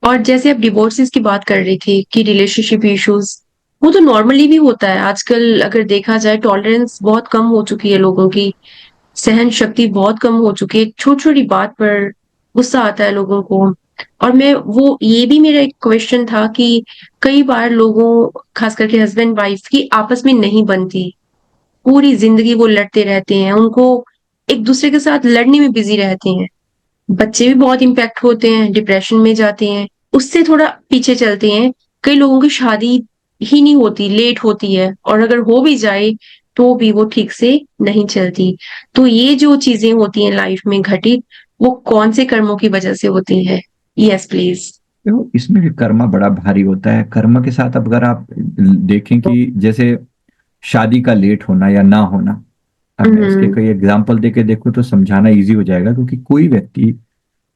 और जैसे आप डिवोर्सेस की बात कर रही थी कि रिलेशनशिप इश्यूज, वो तो नॉर्मली भी होता है आजकल। अगर देखा जाए टॉलरेंस बहुत कम हो चुकी है लोगों की, सहन शक्ति बहुत कम हो चुकी है। छोटी छोटी बात पर गुस्सा आता है लोगों को। और मैं वो ये भी मेरा एक क्वेश्चन था कि कई बार लोगों, खास करके हस्बैंड वाइफ की आपस में नहीं बनती, पूरी जिंदगी वो लड़ते रहते हैं, उनको एक दूसरे के साथ लड़ने में बिजी रहते हैं। बच्चे भी बहुत इम्पैक्ट होते हैं, डिप्रेशन में जाते हैं, उससे थोड़ा पीछे चलते हैं। कई लोगों की शादी ही नहीं होती, लेट होती है, और अगर हो भी जाए तो भी वो ठीक से नहीं चलती। तो ये जो चीजें होती हैं लाइफ में घटित, वो कौन से कर्मों की वजह से होती है? Yes please. तो इसमें भी कर्म बड़ा भारी होता है। कर्म के साथ अब अगर आप देखें कि जैसे शादी का लेट होना या ना होना, अब मैं इसके हम्म। कई एग्जाम्पल देके देखूं तो समझाना इजी हो जाएगा। क्योंकि कोई व्यक्ति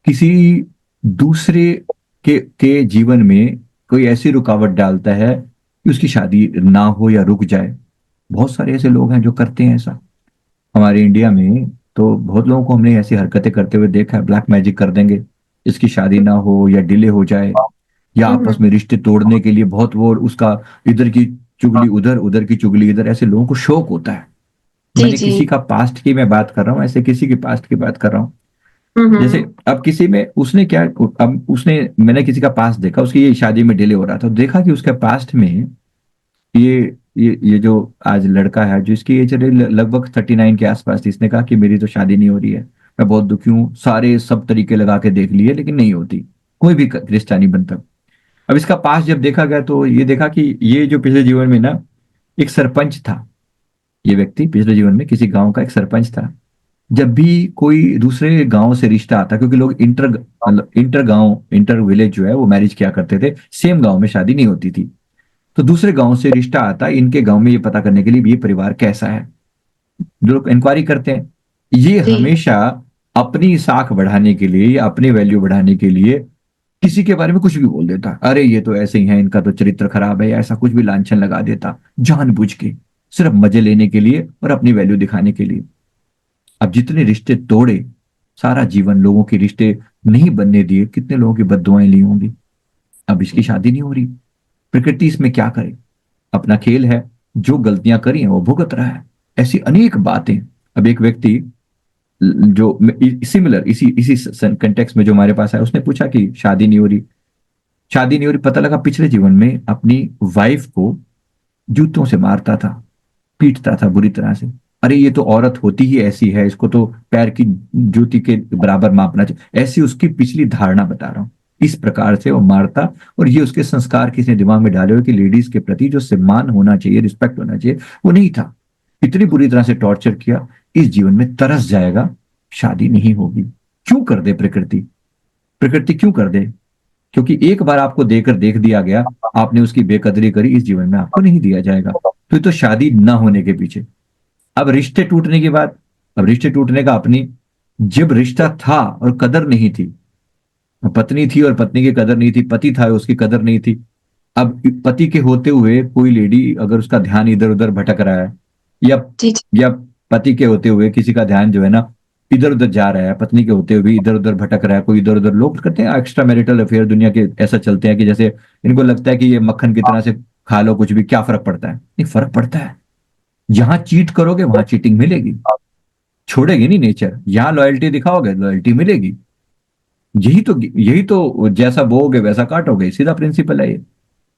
किसी दूसरे के जीवन में कोई ऐसी रुकावट डालता है कि उसकी शादी ना हो या रुक जाए। बहुत सारे ऐसे लोग हैं जो करते हैं ऐसा। हमारे इंडिया में तो बहुत लोगों को हमने ऐसी हरकतें करते हुए देखा है। ब्लैक मैजिक कर देंगे, इसकी शादी ना हो या डिले हो जाए, या हम्म। आपस में रिश्ते तोड़ने के लिए बहुत वो उसका इधर की चुगली उधर, उधर की चुगली इधर, ऐसे लोगों को शौक होता है। जी मैंने जी। किसी का पास्ट की मैं बात कर रहा हूँ, ऐसे किसी की पास्ट की बात कर रहा हूँ। जैसे हम्म। अब किसी में उसने क्या, अब उसने, मैंने किसी का पास्ट देखा, उसकी ये शादी में डिले हो रहा था, देखा कि उसके पास्ट में ये ये जो आज लड़का है जो इसकी एज लगभग 39 के आसपास थी, इसने कहा कि मेरी तो शादी नहीं हो रही है, मैं बहुत दुखी हूँ, सारे सब तरीके लगा के देख लिए लेकिन नहीं होती, कोई भी रिश्ता नहीं बनता। अब इसका पास्ट जब देखा गया तो ये देखा कि ये जो पिछले जीवन में ना एक सरपंच था। ये व्यक्ति पिछले जीवन में किसी गांव का एक सरपंच था। जब भी कोई दूसरे गांव से रिश्ता आता, क्योंकि लोग इंटर मतलब इंटर गांव, इंटर विलेज जो है वो मैरिज किया करते थे, सेम गांव में शादी नहीं होती थी। तो दूसरे गांव से रिश्ता आता इनके गांव में, ये पता करने के लिए भी ये परिवार कैसा है, जो लोग इंक्वायरी करते हैं। ये जी हमेशा अपनी साख बढ़ाने के लिए या अपनी वैल्यू बढ़ाने के लिए किसी के बारे में कुछ भी बोल देता, अरे ये तो ऐसे ही है, इनका तो चरित्र खराब है, या ऐसा कुछ भी लांछन लगा देता जानबूझ के, सिर्फ मजे लेने के लिए और अपनी वैल्यू दिखाने के लिए। अब जितने रिश्ते तोड़े, सारा जीवन लोगों के रिश्ते नहीं बनने दिए, कितने लोगों की बद्दुआएं ली होंगी। अब इसकी शादी नहीं हो रही, प्रकृति इसमें क्या करे, अपना खेल है, जो गलतियां करी हैं वो भुगत रहा है। ऐसी अनेक बातें। अब एक व्यक्ति जो सिमिलर इसी इसी कंटेक्स्ट में जो हमारे पास है, उसने पूछा कि शादी नहीं हो रही, शादी नहीं हो रही, पता लगा पिछले जीवन में अपनी वाइफ को जूतों से मारता था, पीटता था बुरी तरह से। अरे ये तो औरत होती ही ऐसी है, इसको तो पैर की जूती के बराबर मापना चाहिए, ऐसी उसकी पिछली धारणा बता रहा हूँ। इस प्रकार से वो मारता। और ये उसके संस्कार किसने दिमाग में डाले हुए कि लेडीज के प्रति जो सम्मान होना चाहिए, रिस्पेक्ट होना चाहिए, वो नहीं था। इतनी बुरी तरह से टॉर्चर किया, इस जीवन में तरस जाएगा, शादी नहीं होगी। क्यों कर दे प्रकृति, प्रकृति क्यों कर दे? क्योंकि एक बार आपको देकर देख दिया गया, आपने उसकी बेकदरी करी, इस जीवन में आपको नहीं दिया जाएगा। तो ये तो शादी ना होने के पीछे। अब रिश्ते टूटने की बात, अब रिश्ते टूटने का अपनी, जब रिश्ता था और कदर नहीं थी, पत्नी थी और पत्नी की कदर नहीं थी, पति था उसकी कदर नहीं थी। अब पति के होते हुए कोई लेडी अगर उसका ध्यान इधर उधर भटक रहा है, या जी। या पति के होते हुए किसी का ध्यान जो है ना इधर उधर जा रहा है, पत्नी के होते हुए भी इधर उधर भटक रहा है, कोई इधर उधर, लोग करते हैं एक्स्ट्रा मैरिटल अफेयर दुनिया के ऐसा चलते हैं कि जैसे इनको लगता है कि ये मक्खन की तरह से खा लो कुछ भी, क्या फर्क पड़ता है? नहीं फर्क पड़ता है। जहां चीट करोगे वहां चीटिंग मिलेगी, छोड़ेगी नहीं नेचर। यहाँ लॉयल्टी दिखाओगे लॉयल्टी मिलेगी। यही तो जैसा बोओगे वैसा काटोगे, सीधा प्रिंसिपल है ये।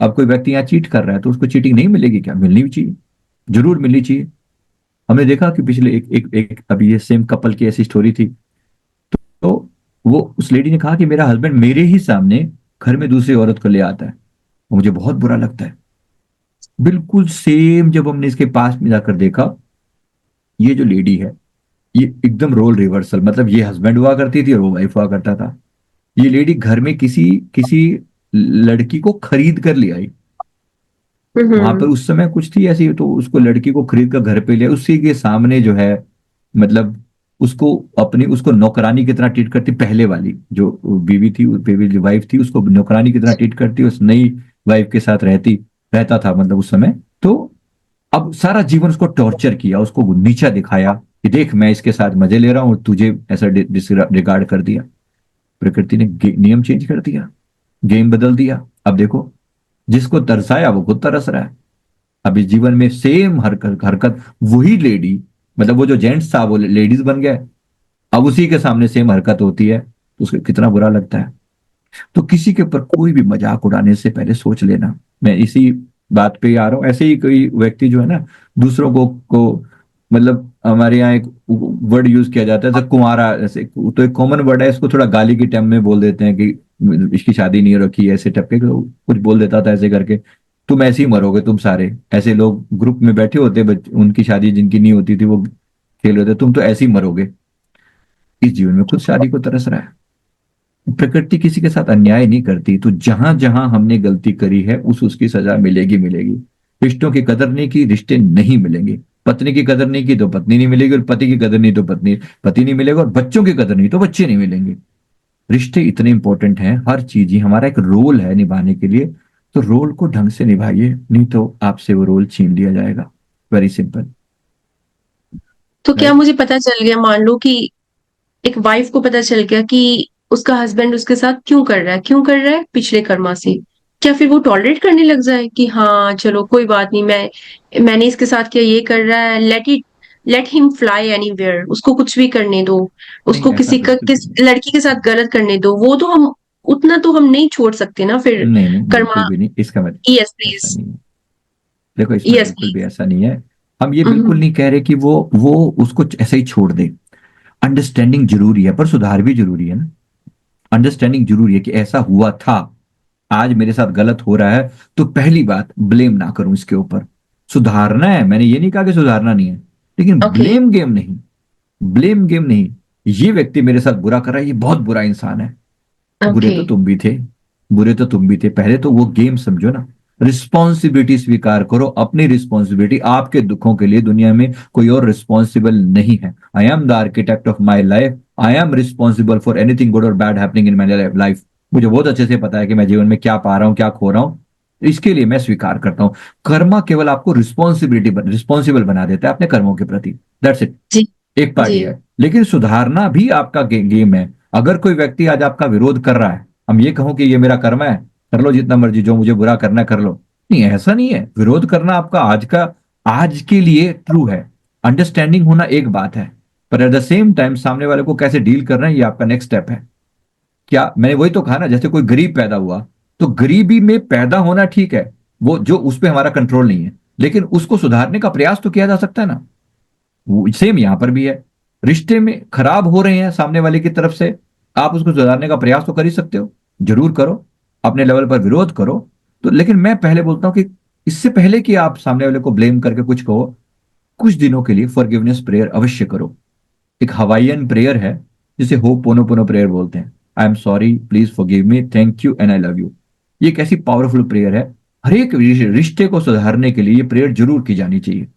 अब कोई व्यक्ति यहाँ चीट कर रहा है तो उसको चीटिंग नहीं मिलेगी क्या? मिलनी भी चाहिए, जरूर मिलनी चाहिए। हमने देखा कि पिछले एक अभी ये सेम कपल की ऐसी स्टोरी थी। तो वो उस लेडी ने कहा कि मेरा हस्बैंड मेरे ही सामने घर में दूसरी औरत को ले आता है, और मुझे बहुत बुरा लगता है। बिल्कुल सेम जब हमने इसके पास में जाकर देखा, ये जो लेडी है, ये एकदम रोल रिवर्सल, मतलब ये हस्बैंड हुआ करती थी और वो वाइफ हुआ करता था। ये लेडी घर में किसी किसी लड़की को खरीद कर ले आई। वहां पर हम्म। उस समय कुछ थी ऐसी, तो उसको लड़की को खरीद कर घर पे लिया, उसी के सामने जो है, मतलब उसको अपनी, उसको नौकरानी की तरह ट्रीट करती, पहले वाली जो बीवी थी, बीवी जो वाइफ थी, उसको नौकरानी की तरह ट्रीट करती, उस नई वाइफ के साथ रहता था मतलब उस समय। तो अब सारा जीवन उसको टॉर्चर किया, उसको नीचा दिखाया कि देख मैं इसके साथ मजे ले रहा हूं और तुझे ऐसा डिसरिगार्ड कर दिया। प्रकृति ने नियम चेंज कर दिया। गेम बदल दिया। अब देखो, जिसको तरसाया वो खुद तरस रहा है। अब इस जीवन में सेम हरकत हरकत वही लेडी, मतलब वो जो जेंट्स था वो लेडीज बन गए। अब उसी के सामने सेम हरकत होती है तो उसको कितना बुरा लगता है। तो किसी के ऊपर कोई भी मजाक उड़ाने से पहले सोच लेना। मैं इसी बात पे ही आ रहा हूँ। ऐसे ही कोई व्यक्ति जो है ना, दूसरों को मतलब हमारे यहाँ एक वर्ड यूज किया जाता है जैसे कुंवारा, ऐसे तो एक कॉमन वर्ड है, इसको थोड़ा गाली के टाइम में बोल देते हैं कि इसकी शादी नहीं हो रखी है, ऐसे टपके तो कुछ बोल देता था ऐसे करके। तुम ऐसे ही मरोगे तुम सारे, ऐसे लोग ग्रुप में बैठे होते, उनकी शादी जिनकी नहीं होती थी वो खेल रहे थे, तुम तो ऐसे ही मरोगे। इस जीवन में खुद शादी को तरस रहा है। प्रकृति किसी के साथ अन्याय नहीं करती, तो जहां जहां हमने गलती करी है उसकी सजा मिलेगी मिलेगी। रिश्तों की कदर नहीं की, रिश्ते नहीं मिलेंगे। पत्नी की कदर नहीं की तो पत्नी नहीं मिलेगी, और पति की कदर नहीं तो पति नहीं मिलेगा, और बच्चों की कदर नहीं तो बच्चे नहीं मिलेंगे। रिश्ते इतने इंपॉर्टेंट हैं, हर चीज ही हमारा एक रोल है निभाने के लिए। तो रोल को ढंग से निभाइए, नहीं तो आपसे वो रोल छीन लिया जाएगा। Very simple. तो क्या राइट। मुझे पता चल गया, मान लो कि एक वाइफ को पता चल गया कि उसका हस्बैंड उसके साथ क्यों कर रहा है पिछले कर्मा से, क्या फिर वो टॉलरेट करने लग जाए कि हाँ चलो कोई बात नहीं, मैंने इसके साथ किया, ये कर रहा है, लेट हिम फ्लाई एनीवेयर, उसको कुछ भी करने दो, नहीं, उसको ऐसा बिल्कुल भी किस नहीं। लड़की के साथ गलत करने दो, वो तो हम उतना तो हम नहीं छोड़ सकते ना फिर। नहीं नहीं, बिल्कुल कर्मा। भी नहीं, इसका मतलब यस ऐसा प्लीज। नहीं है। देखो, इसमें यस बिल्कुल भी प्लीज। ऐसा नहीं है। हम ये बिल्कुल नहीं कह रहे कि वो उसको ऐसे ही छोड़ दे। अंडरस्टैंडिंग जरूरी है, पर सुधार भी जरूरी है ना। अंडरस्टैंडिंग जरूरी है कि ऐसा हुआ था, आज मेरे साथ गलत हो रहा है, तो पहली बात ब्लेम ना करूं इसके ऊपर। सुधारना है, मैंने ये नहीं कहा कि सुधारना नहीं है, लेकिन ओके। ब्लेम गेम नहीं। ब्लेम गेम नहीं। ये व्यक्ति मेरे साथ बुरा कर रहा है, ये बहुत बुरा इंसान है। बुरे ओके। तो तुम भी थे, बुरे तो तुम भी थे, पहले तो वो गेम समझो ना। रिस्पॉन्सिबिलिटी स्वीकार करो, अपनी रिस्पॉन्सिबिलिटी। आपके दुखों के लिए दुनिया में कोई और रिस्पॉन्सिबल नहीं है। I am the architect of my life. I am responsible for anything good और bad happening in my life. मुझे बहुत अच्छे से पता है कि मैं जीवन में क्या पा रहा हूं, क्या खो रहा हूं। इसके लिए मैं स्वीकार करता हूं। कर्मा केवल आपको रिस्पॉन्सिबल बना देता है अपने कर्मों के प्रति। That's it. जी। एक पार्टी जी। है, लेकिन सुधारना भी आपका गेम है। अगर कोई व्यक्ति आज आपका विरोध कर रहा है, हम ये कहो कि ये मेरा कर्म है, कर लो जितना मर्जी, जो मुझे बुरा करना है कर लो। नहीं, ऐसा नहीं है। विरोध करना आपका आज के लिए ट्रू है। अंडरस्टैंडिंग होना एक बात है, पर एट द सेम टाइम सामने वाले को कैसे डील करना है ये आपका नेक्स्ट स्टेप है। क्या मैंने वही तो कहा ना, जैसे कोई गरीब पैदा हुआ, तो गरीबी में पैदा होना ठीक है, वो जो उस पर हमारा कंट्रोल नहीं है, लेकिन उसको सुधारने का प्रयास तो किया जा सकता है ना। सेम यहां पर भी है। रिश्ते में खराब हो रहे हैं सामने वाले की तरफ से, आप उसको सुधारने का प्रयास तो कर ही सकते हो। जरूर करो, अपने लेवल पर विरोध करो। तो लेकिन मैं पहले बोलता हूं कि इससे पहले कि आप सामने वाले को ब्लेम करके कुछ कहो, कुछ दिनों के लिए फॉरगिवनेस प्रेयर अवश्य करो। एक हवाइयन प्रेयर है जिसे होपोनोपोनो प्रेयर बोलते हैं। आई am sorry, please forgive me, thank you and I love you. ये एक ऐसी पावरफुल प्रेयर है। हर एक रिश्ते को सुधारने के लिए ये प्रेयर जरूर की जानी चाहिए।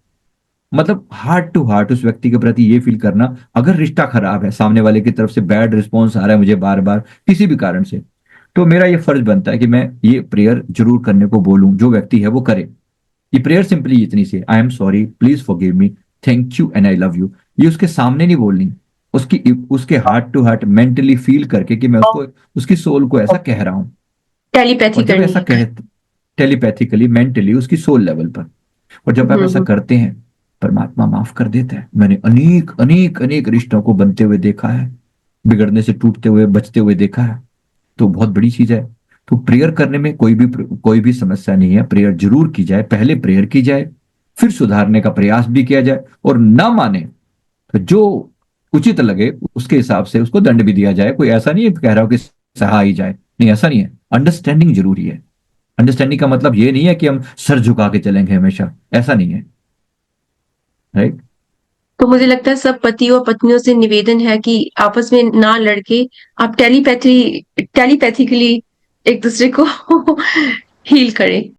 मतलब हार्ट टू हार्ट उस व्यक्ति के प्रति ये फील करना, अगर रिश्ता खराब है, सामने वाले की तरफ से बैड रिस्पॉन्स आ रहा है मुझे बार बार किसी भी कारण से, तो मेरा ये फर्ज बनता है कि मैं ये प्रेयर जरूर करने को बोलूं, जो व्यक्ति है वो करे। ये प्रेयर सिंपली इतनी सी, I am sorry, please forgive me, thank you and I love you. ये उसके सामने नहीं बोलनी, उसकी उसके heart to heart mentally feel करके कि मैं उसको, उसकी सोल को ऐसा कह रहा हूं। टेलीपैथी और जब करनी ऐसा है। कह, टेलीपैथिकली मेंटली उसकी सोल लेवल पर, और जब आप ऐसा हम्म। करते हैं, परमात्मा माफ कर देता है। मैंने अनेक अनेक अनेक रिश्तों को बनते हुए देखा है, बिगड़ने से टूटते हुए बचते हुए देखा है। तो बहुत बड़ी चीज है। तो प्रेयर करने में कोई भी समस्या नहीं है। प्रेयर जरूर की जाए, पहले प्रेयर की जाए, फिर सुधारने का प्रयास भी किया जाए, और ना माने तो जो उचित लगे उसके हिसाब से उसको दंड भी दिया जाए। कोई ऐसा नहीं है कह रहा हो कि सहा ही जाए, नहीं, ऐसा नहीं है। अंडरस्टैंडिंग जरूरी है। अंडरस्टैंडिंग का मतलब ये नहीं है कि हम सर झुका के चलेंगे हमेशा, ऐसा नहीं है। राइट। तो मुझे लगता है सब पति और पत्नियों से निवेदन है कि आपस में ना लड़के आप टेलीपैथीकली एक दूसरे को हील करें।